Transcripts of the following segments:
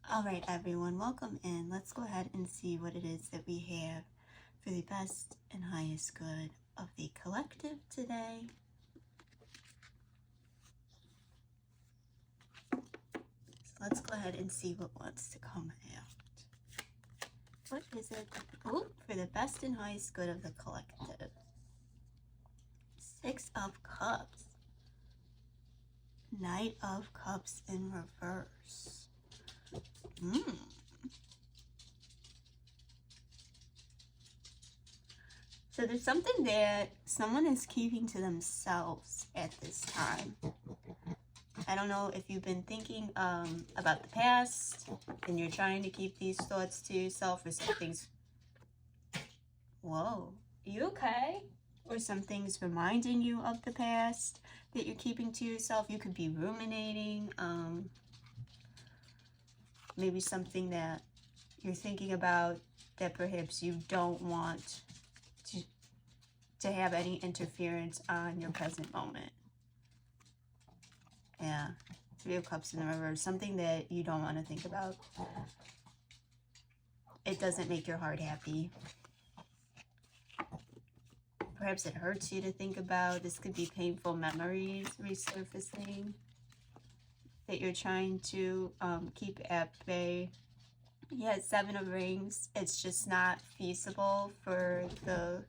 All right, everyone, welcome in. Let's go ahead and see what it is that we have for the best and highest good of the collective today. So let's go ahead and see what wants to come out. What is it? Oh, for the best and highest good of the collective. 6 of Cups. Knight of Cups in reverse. So there's something that someone is keeping to themselves at this time. I don't know if you've been thinking about the past and you're trying to keep these thoughts to yourself, or something's... Whoa, you okay? Or something's reminding you of the past that you're keeping to yourself. You could be ruminating. Maybe something that you're thinking about that perhaps you don't want to have any interference on your present moment. Yeah, 3 of Cups in the reverse, something that you don't want to think about. It doesn't make your heart happy. Perhaps it hurts you to think about. This could be painful memories resurfacing that you're trying to keep at bay. Yeah, 7 of Rings. It's just not feasible for the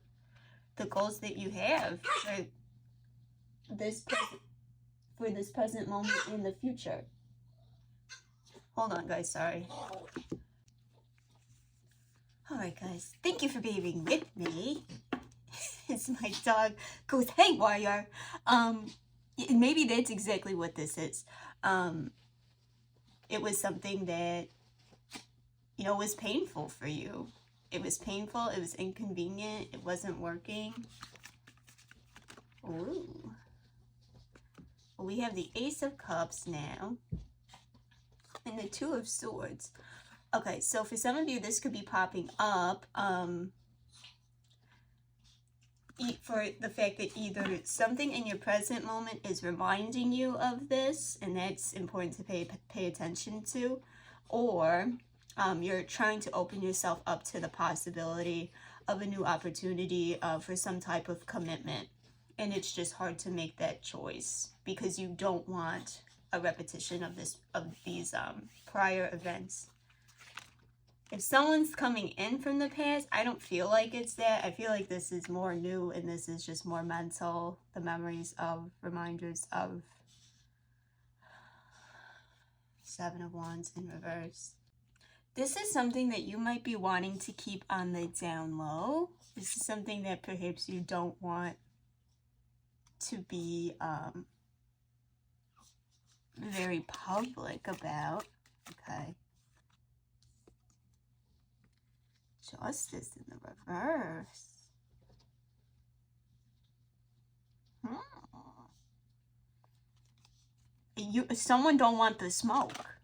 goals that you have for this present moment in the future. Hold on, guys. Sorry. All right, guys. Thank you for being with me. It's my dog goes haywire. Maybe that's exactly what this is. It was something that, was painful for you. It was painful. It was inconvenient. It wasn't working. Ooh. Well, we have the Ace of Cups now. And the 2 of Swords. Okay, so for some of you, this could be popping up. For the fact that either something in your present moment is reminding you of this, and that's important to pay attention to, or you're trying to open yourself up to the possibility of a new opportunity for some type of commitment, and it's just hard to make that choice because you don't want a repetition of these prior events. If someone's coming in from the past, I don't feel like it's that. I feel like this is more new, and this is just more mental. The memories of, reminders of. 7 of Wands in reverse. This is something that you might be wanting to keep on the down low. This is something that perhaps you don't want to be very public about. Okay. Justice in the reverse. Someone don't want the smoke.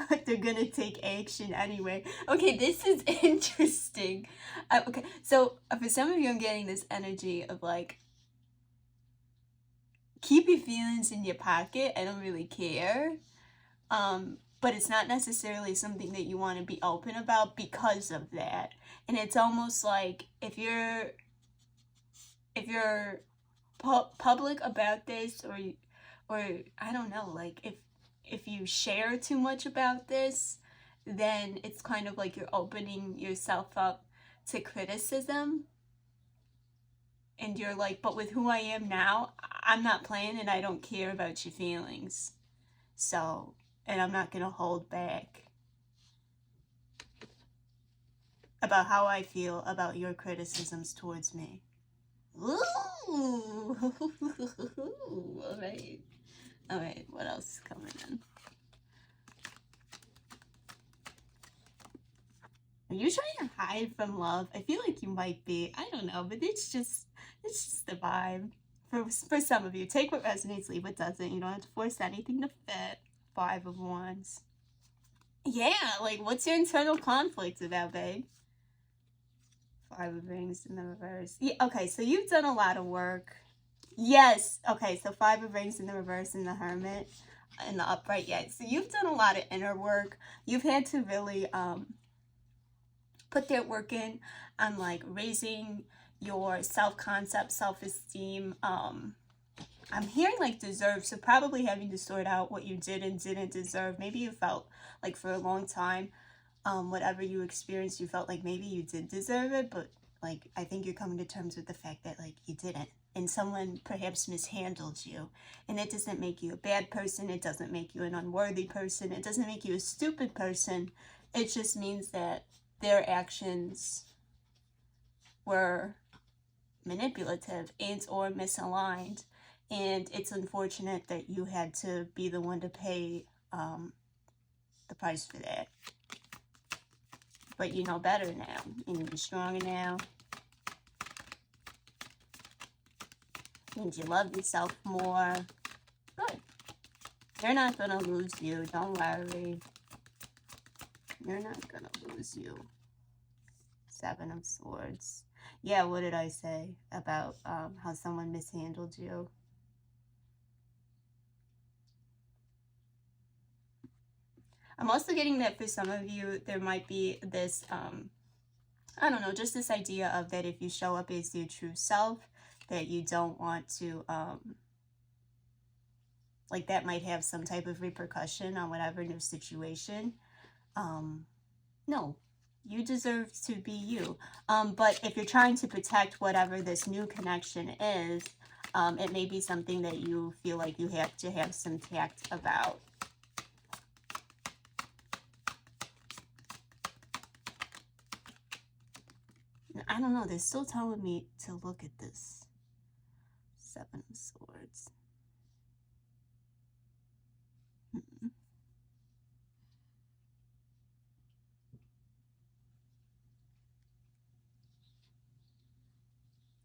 But they're gonna take action anyway. Okay, this is interesting. Okay, so for some of you, I'm getting this energy of like, keep your feelings in your pocket. I don't really care. But it's not necessarily something that you want to be open about because of that. And it's almost like if you're public about this, or I don't know, like if you share too much about this, then it's kind of like you're opening yourself up to criticism. And you're like, but with who I am now, I'm not playing, and I don't care about your feelings. So, and I'm not going to hold back about how I feel about your criticisms towards me. Ooh. All right. All right, what else is coming in? Are you trying to hide from love? I feel like you might be. I don't know, but it's just the vibe. For some of you, take what resonates, leave what doesn't. You don't have to force anything to fit. 5 of Wands. Yeah, like, what's your internal conflict about, babe? 5 of Rings in the reverse. Yeah, okay, so you've done a lot of work. Yes. Okay, so Five of Rings in the reverse and the Hermit in the upright. Yeah. So you've done a lot of inner work. You've had to really put that work in on like raising your self-concept, self-esteem. I'm hearing like deserve, so probably having to sort out what you did and didn't deserve. Maybe you felt like for a long time, whatever you experienced, you felt like maybe you did deserve it, but like I think you're coming to terms with the fact that like you didn't. And someone perhaps mishandled you. And it doesn't make you a bad person. It doesn't make you an unworthy person. It doesn't make you a stupid person. It just means that their actions were manipulative and or misaligned, and it's unfortunate that you had to be the one to pay the price for that. But you know better now, and you're stronger now, and you love yourself more. Good. They're not gonna lose you, don't worry. They're not gonna lose you. Seven of Swords. Yeah, what did I say about how someone mishandled you? I'm also getting that for some of you, there might be this, I don't know, just this idea of that if you show up as your true self, that you don't want to, like that might have some type of repercussion on whatever new situation. No, you deserve to be you. But if you're trying to protect whatever this new connection is, it may be something that you feel like you have to have some tact about. I don't know, they're still telling me to look at this. Seven of Swords.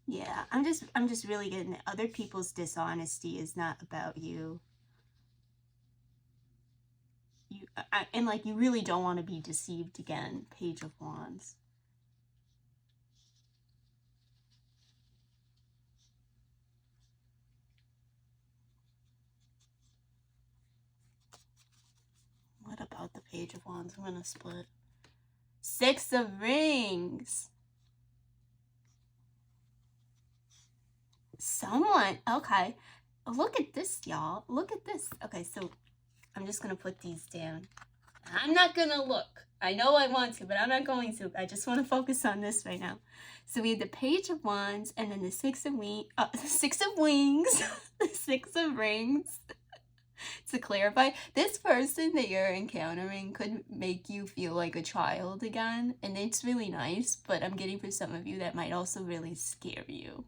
Yeah, I'm just really getting that other people's dishonesty is not about you. And like you really don't want to be deceived again. Page of Wands. What about the Page of Wands? I'm gonna split. Six of Rings. Someone, okay. Look at this, y'all. Look at this. Okay, so I'm just gonna put these down. I'm not gonna look. I know I want to, but I'm not going to. I just want to focus on this right now. So we have the Page of Wands, and then the Six of Wings, the Six of Rings. To clarify, this person that you're encountering could make you feel like a child again, and it's really nice. But I'm getting for some of you that might also really scare you.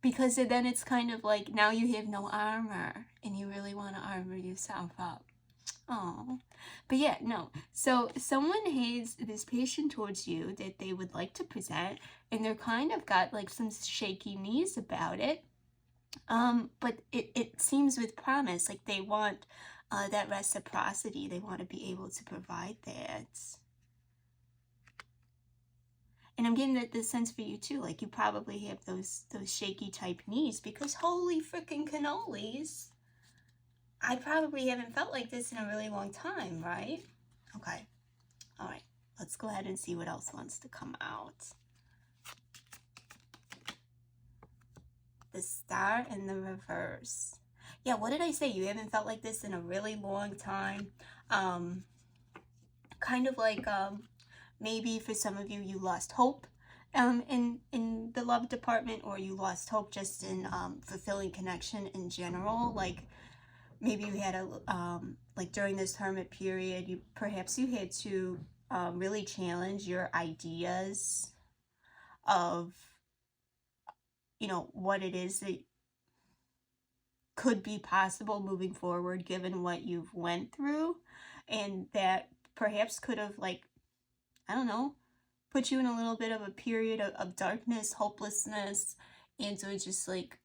Because then it's kind of like now you have no armor and you really want to armor yourself up. Oh, but yeah, no. So someone has this patient towards you that they would like to present, and they're kind of got like some shaky knees about it. But it seems with promise, like they want that reciprocity. They want to be able to provide that. And I'm getting the sense for you too, like you probably have those shaky type knees because holy freaking cannolis, I probably haven't felt like this in a really long time, right? Okay, all right, let's go ahead and see what else wants to come out. The Star in the reverse. Yeah, what did I say? You haven't felt like this in a really long time. Kind of like maybe for some of you, you lost hope in the love department, or you lost hope just in fulfilling connection in general. Like maybe you had a like during this hermit period, you had to really challenge your ideas of, you know, what it is that could be possible moving forward given what you've went through, and that perhaps could have, like, I don't know, put you in a little bit of a period of darkness, hopelessness, and so it's just like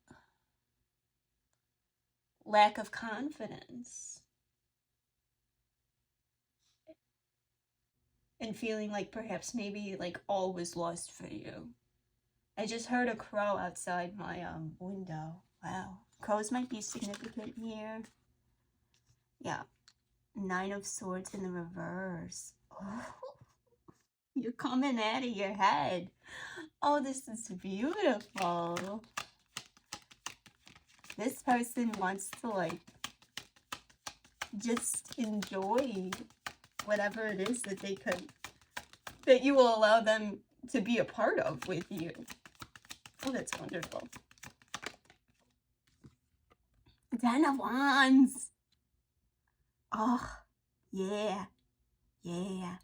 lack of confidence and feeling like perhaps maybe like all was lost for you. I just heard a crow outside my window. Wow. Crows might be significant here. Yeah. Nine of Swords in the reverse. Oh, you're coming out of your head. Oh, this is beautiful. This person wants to like just enjoy whatever it is that they could, that you will allow them to be a part of with you. Oh, that's wonderful. Ten of Wands. Oh, yeah, yeah,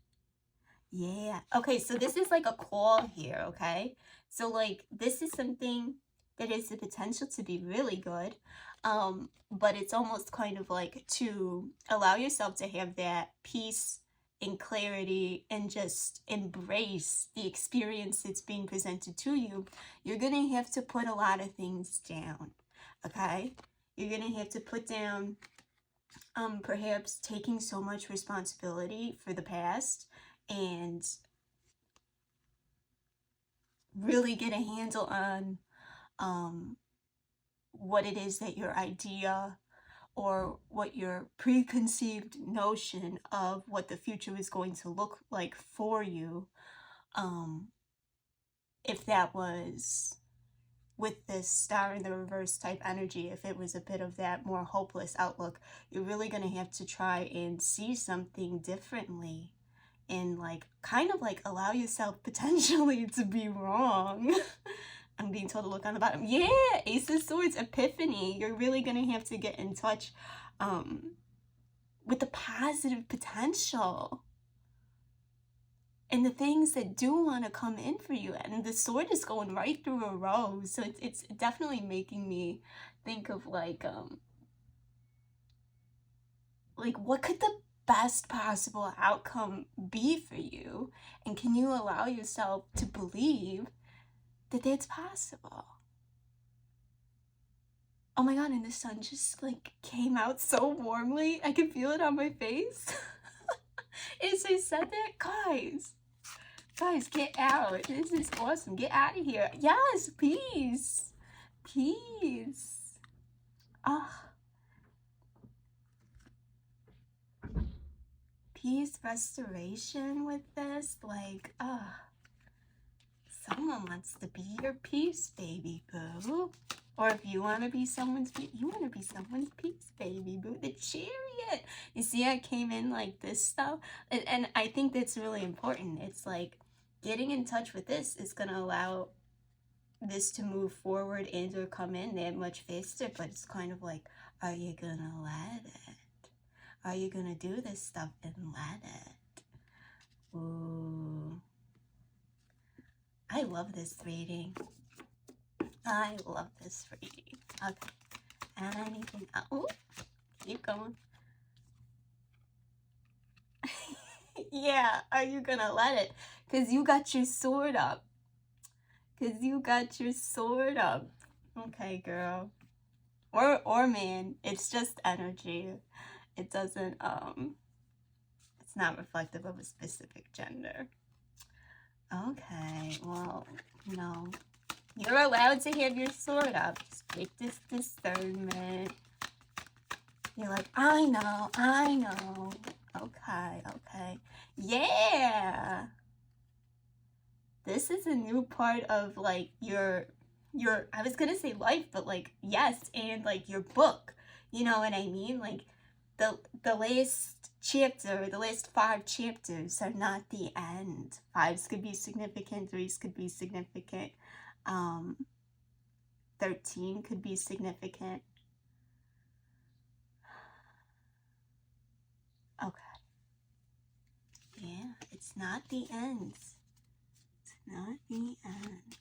yeah. Okay, so this is like a call here, okay? So like this is something that has the potential to be really good, but it's almost kind of like to allow yourself to have that peace and clarity and just embrace the experience that's being presented to you. You're gonna have to put a lot of things down, okay? You're gonna have to put down perhaps taking so much responsibility for the past and really get a handle on what it is that your idea or what your preconceived notion of what the future is going to look like for you, if that was with this star in the reverse type energy, if it was a bit of that more hopeless outlook, you're really going to have to try and see something differently and like kind of like allow yourself potentially to be wrong. I'm being told to look on the bottom. Yeah, Ace of Swords, Epiphany. You're really going to have to get in touch with the positive potential and the things that do want to come in for you. And the sword is going right through a rose. So it's definitely making me think of like what could the best possible outcome be for you? And can you allow yourself to believe that that's possible? Oh my god, and the sun just like came out so warmly. I can feel it on my face. As I said that, guys, get out. This is awesome. Get out of here. Yes, peace. Peace. Ah. Peace, restoration with this. Like, someone wants to be your peace, baby boo. Or if you want to be someone's peace, you want to be someone's peace, baby boo. The Chariot. You see, I came in like this stuff. And I think that's really important. It's like getting in touch with this is going to allow this to move forward and or come in that much faster. But it's kind of like, are you going to let it? Are you going to do this stuff and let it? Ooh. I love this reading. I love this reading. Okay. Anything else? Ooh, keep going. Yeah, are you gonna let it? Because you got your sword up. Because you got your sword up. Okay, girl. Or man. It's just energy. It doesn't, it's not reflective of a specific gender. Okay, well, no. You're allowed to have your sword up. Just take this discernment. You're like, I know. Okay. Yeah. This is a new part of like your, I was gonna say life, but like, yes, and like your book. You know what I mean? Like the last chapter, the last 5 chapters are not the end. 5s could be significant, 3s could be significant. 13 could be significant. Okay. Yeah, it's not the end. It's not the end.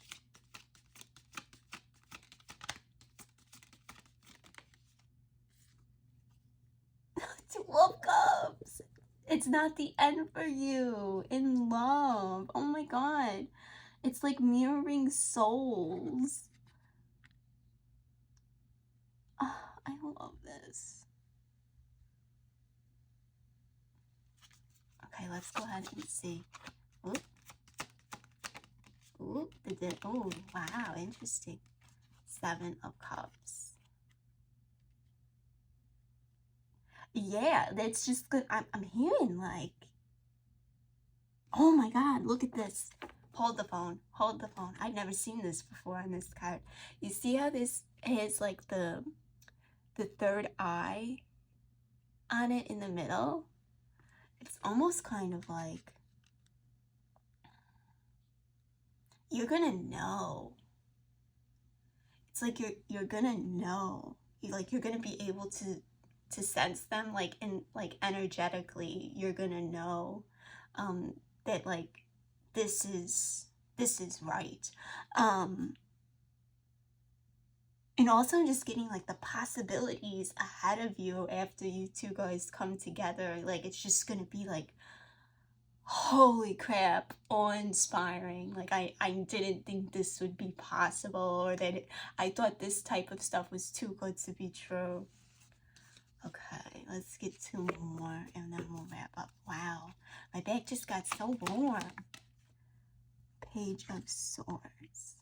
2 of Cups. It's not the end for you in love. Oh my god. It's like mirroring souls. Oh, I love this. Okay, let's go ahead and see. Ooh. Ooh, oh, wow, interesting. 7 of Cups. Yeah, that's just good. I'm hearing like, oh my God, look at this. Hold the phone. Hold the phone. I've never seen this before on this card. You see how this has like the third eye on it in the middle? It's almost kind of like you're gonna know. It's like you're gonna know. You're gonna be able to sense them, like, in like energetically. You're gonna know that like this is right. And also I'm just getting like the possibilities ahead of you after you two guys come together. Like it's just gonna be like, holy crap, awe-inspiring. Like I didn't think this would be possible, or that I thought this type of stuff was too good to be true. Okay, let's get 2 more and then we'll wrap up. Wow, my back just got so warm. Page of Swords.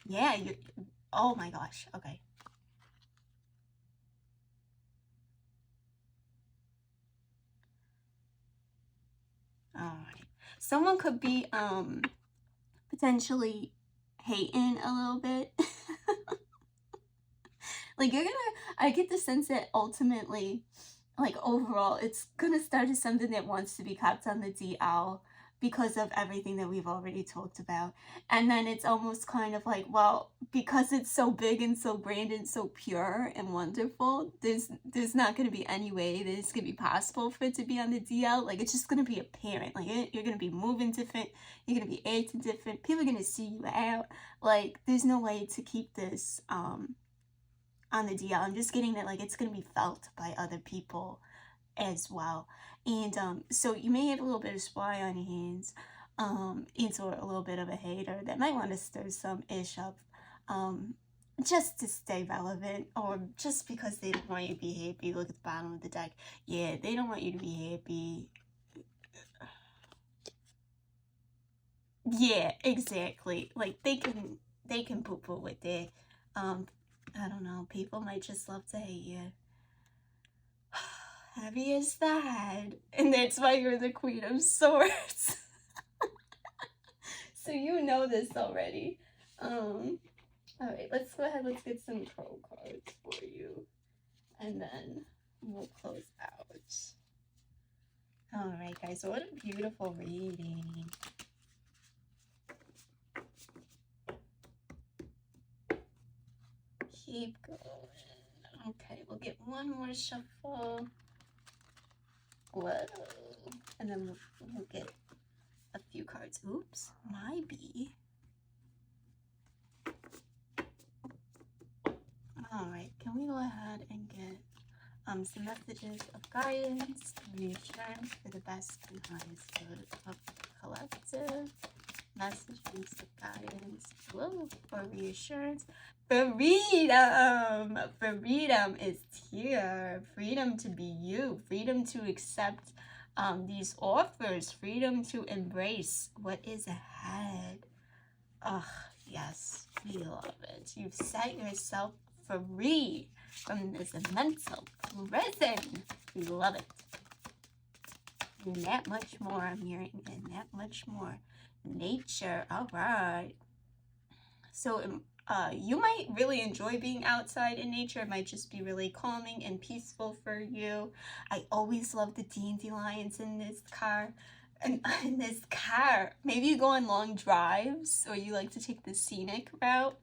Yeah, you. Oh my gosh. Okay. All right. Someone could be potentially hating a little bit. Like you're gonna. I get the sense that ultimately, like overall, it's gonna start as something that wants to be kept on the DL because of everything that we've already talked about. And then it's almost kind of like, well, because it's so big and so grand and so pure and wonderful, there's not going to be any way that it's going to be possible for it to be on the DL. Like it's just going to be apparent. Like you're going to be moving different, you're going to be acting different, people are going to see you out. Like there's no way to keep this on the DL. I'm just getting that like it's going to be felt by other people as well. And so you may have a little bit of spy on your hands, and a little bit of a hater that might want to stir some ish up, just to stay relevant, or just because they don't want you to be happy. Look at the bottom of the deck. Yeah, they don't want you to be happy. Yeah, exactly. Like they can poo-poo with it. I don't know, people might just love to hate you. Heavy as that. And that's why you're the Queen of Swords. So you know this already. Alright, let's go ahead, let's get some pro cards for you. And then we'll close out. Alright guys, what a beautiful reading. Keep going. Okay, we'll get one more shuffle. Whoa. And then we'll get a few cards. Oops, my bee. Alright, can we go ahead and get some messages of guidance, reassurance for the best and highest good of the collective. Messages of guidance, whoa, for reassurance. Freedom! Freedom is here. Freedom to be you. Freedom to accept these offers. Freedom to embrace what is ahead. Ugh, yes, we love it. You've set yourself free from this mental prison. We love it. And that much more I'm hearing, and that much more. Nature. All right. So you might really enjoy being outside in nature. It might just be really calming and peaceful for you. I always love the dandelions in this car. And in this car, maybe you go on long drives, or you like to take the scenic route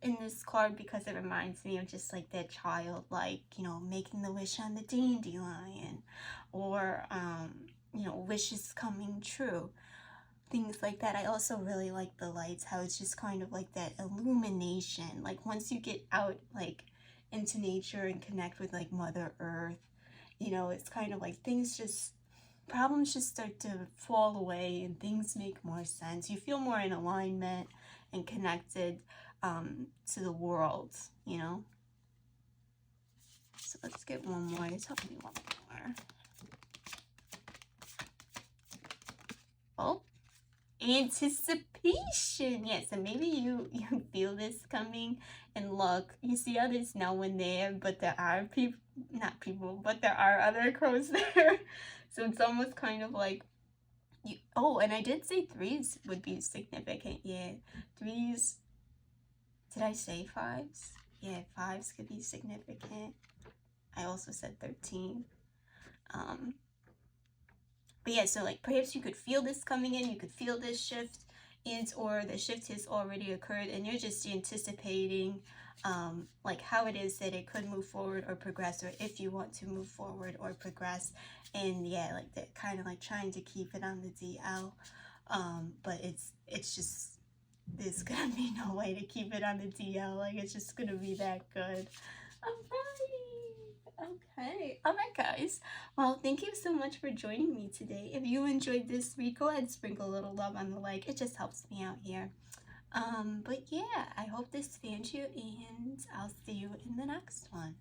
in this card, because it reminds me of just like that child, like, you know, making the wish on the dandelion, or you know, wishes coming true, things like that. I also really like the lights, how it's just kind of like that illumination. Like once you get out like into nature and connect with like Mother Earth, you know, it's kind of like problems just start to fall away and things make more sense. You feel more in alignment and connected to the world, you know. So let's get one more. Tell me one more. Oh, anticipation. Yeah, so maybe you feel this coming, and look, you see how there's no one there, but there are people, not people, but there are other crows there. So it's almost kind of like you. Oh, and I did say threes would be significant. Yeah, threes. Did I say fives? Yeah, fives could be significant. I also said 13. But yeah, so like perhaps you could feel this coming in, you could feel this shift, and or the shift has already occurred, and you're just anticipating like how it is that it could move forward or progress, or if you want to move forward or progress. And yeah, like that kind of like trying to keep it on the DL. But it's just there's gonna be no way to keep it on the DL. Like it's just gonna be that good. Alright. Okay. Alright, guys. Well, thank you so much for joining me today. If you enjoyed this read, go ahead and sprinkle a little love on the like. It just helps me out here. But yeah, I hope this fans you, and I'll see you in the next one.